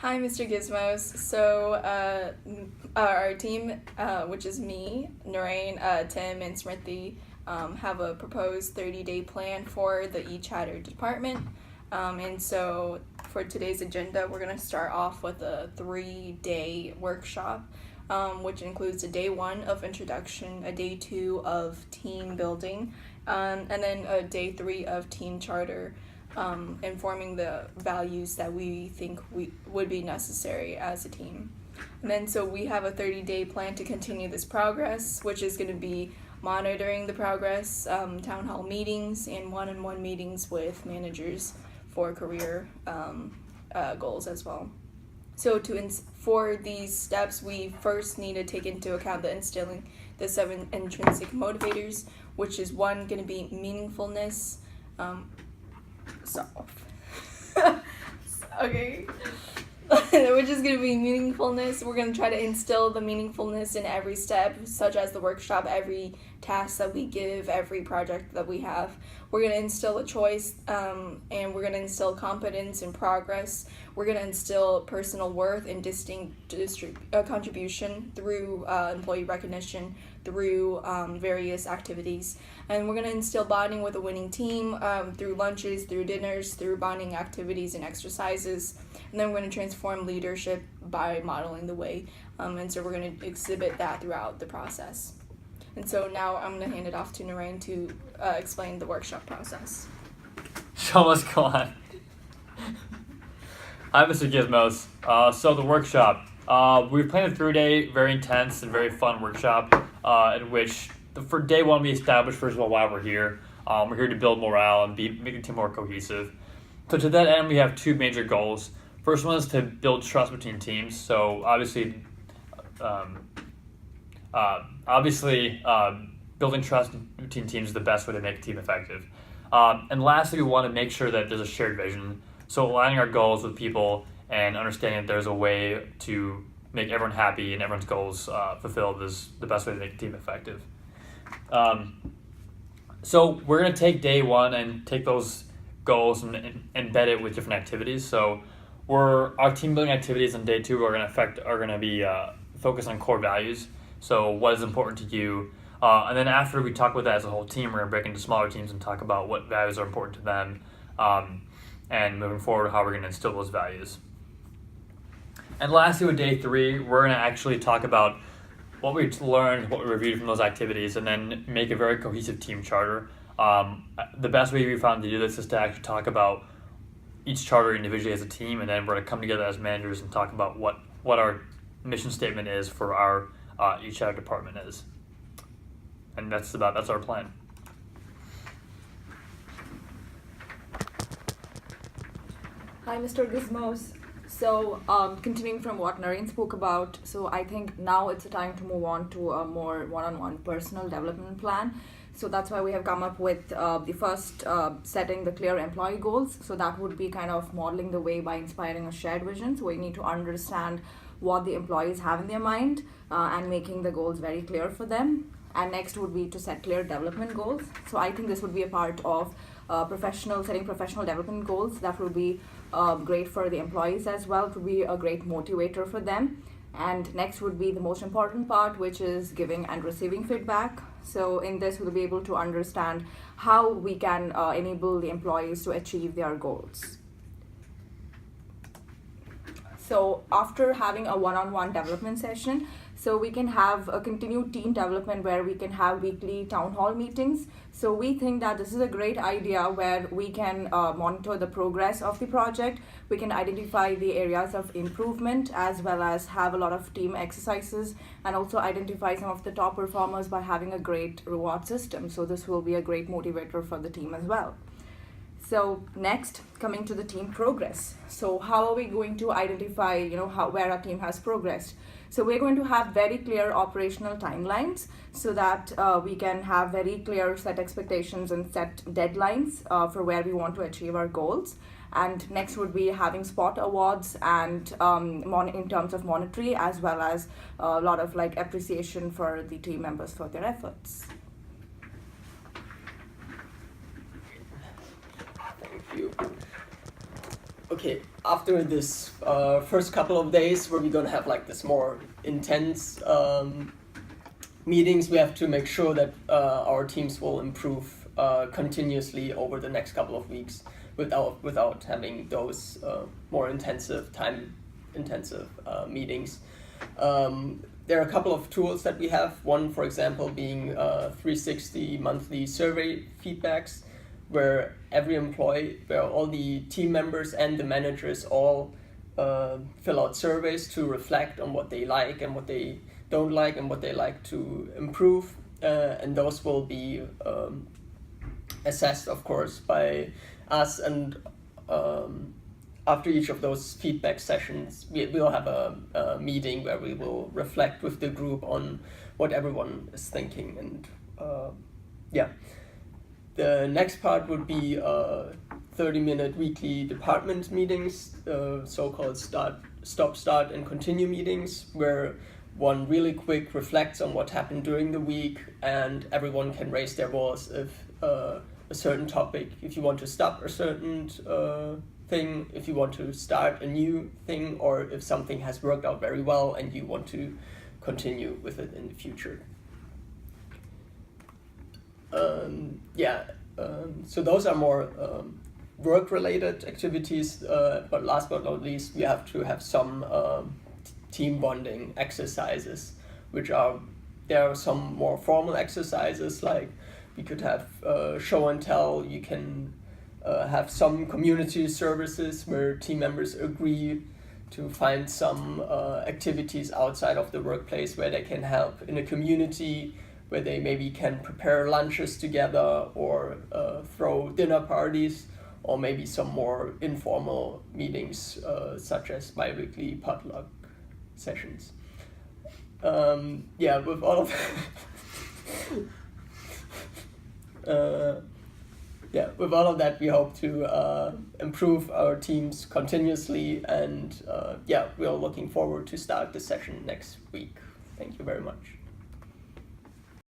Hi, Mr. Gizmos. So, our team, which is me, Narain, Tim, and Smriti, have a proposed 30-day plan for the e-chatter department. And so, for today's agenda, we're going to start off with a 3-day workshop, which includes a day 1 of introduction, a day 2 of team building, and then a day 3 of team charter. Informing the values that we think would be necessary as a team. And then so we have a 30-day plan to continue this progress, which is going to be monitoring the progress, town hall meetings, and one-on-one meetings with managers for career goals as well. So for these steps, we first need to take into account instilling the 7 intrinsic motivators, which is one going to be meaningfulness. Okay. Which is going to be meaningfulness. We're going to try to instill the meaningfulness in every step, such as the workshop, every task that we give, every project that we have. We're going to instill a choice, and we're going to instill competence and progress. We're going to instill personal worth and distinct contribution through employee recognition, through various activities. And we're going to instill bonding with a winning team through lunches, through dinners, through bonding activities and exercises. And then we're going to transform leadership by modeling the way. And so we're going to exhibit that throughout the process. And so now I'm going to hand it off to Narain to explain the workshop process. Show must go on. Hi, Mr. Gizmos. So the workshop. We've planned a 3-day, very intense and very fun workshop in which for day 1 we established first of all why we're here. We're here to build morale and make the team more cohesive. So to that end, we have 2 major goals. First one is to build trust between teams. So obviously, building trust between teams is the best way to make a team effective. And lastly, we want to make sure that there's a shared vision. So aligning our goals with people and understanding that there's a way to make everyone happy and everyone's goals fulfilled is the best way to make a team effective. So we're going to take day 1 and take those goals and embed it with different activities. So our team building activities on day 2 are going to be focused on core values. So what is important to you? And then after we talk about that as a whole team, we're going to break into smaller teams and talk about what values are important to them, and moving forward, how we're going to instill those values. And lastly, with day 3, we're going to actually talk about what we learned, what we reviewed from those activities, and then make a very cohesive team charter. The best way we found to do this is to actually talk about each charter individually as a team, and then we're going to come together as managers and talk about what our mission statement is for our each charter department is. And that's our plan. Hi, Mr. Gizmos. So, continuing from what Narain spoke about, so I think now it's a time to move on to a more one-on-one personal development plan. So that's why we have come up with the first setting the clear employee goals. So that would be kind of modeling the way by inspiring a shared vision. So we need to understand what the employees have in their mind and making the goals very clear for them. And next would be to set clear development goals. So I think this would be a part of setting professional development goals. That will be great for the employees as well. It would be a great motivator for them. And next would be the most important part, which is giving and receiving feedback. So in this, we'll be able to understand how we can enable the employees to achieve their goals. So after having a one-on-one development session, so we can have a continued team development where we can have weekly town hall meetings. So we think that this is a great idea where we can monitor the progress of the project. We can identify the areas of improvement as well as have a lot of team exercises and also identify some of the top performers by having a great reward system. So this will be a great motivator for the team as well. So next, coming to the team progress. So how are we going to identify, where our team has progressed? So we're going to have very clear operational timelines so that we can have very clear set expectations and set deadlines for where we want to achieve our goals. And next would be having spot awards and in terms of monetary as well as a lot of appreciation for the team members for their efforts. Thank you. Okay, after this first couple of days where we're gonna have like this more intense meetings, we have to make sure that our teams will improve continuously over the next couple of weeks without having those more time intensive meetings. There are a couple of tools that we have. One, for example, being 360 monthly survey feedbacks, where where all the team members and the managers all fill out surveys to reflect on what they like and what they don't like and what they like to improve. And those will be assessed, of course, by us. And after each of those feedback sessions, we'll have a meeting where we will reflect with the group on what everyone is thinking. And the next part would be 30-minute weekly department meetings, so-called stop, start, and continue meetings, where one really quick reflects on what happened during the week, and everyone can raise their voice if a certain topic, if you want to stop a certain thing, if you want to start a new thing, or if something has worked out very well and you want to continue with it in the future. So those are more work-related activities, but last but not least, we have to have some team bonding exercises, there are some more formal exercises, like we could have show and tell. You can have some community services where team members agree to find some activities outside of the workplace where they can help in a community, where they maybe can prepare lunches together or throw dinner parties, or maybe some more informal meetings such as bi-weekly potluck sessions. With all of with all of that, we hope to improve our teams continuously, and we're looking forward to start the session next week. Thank you very much.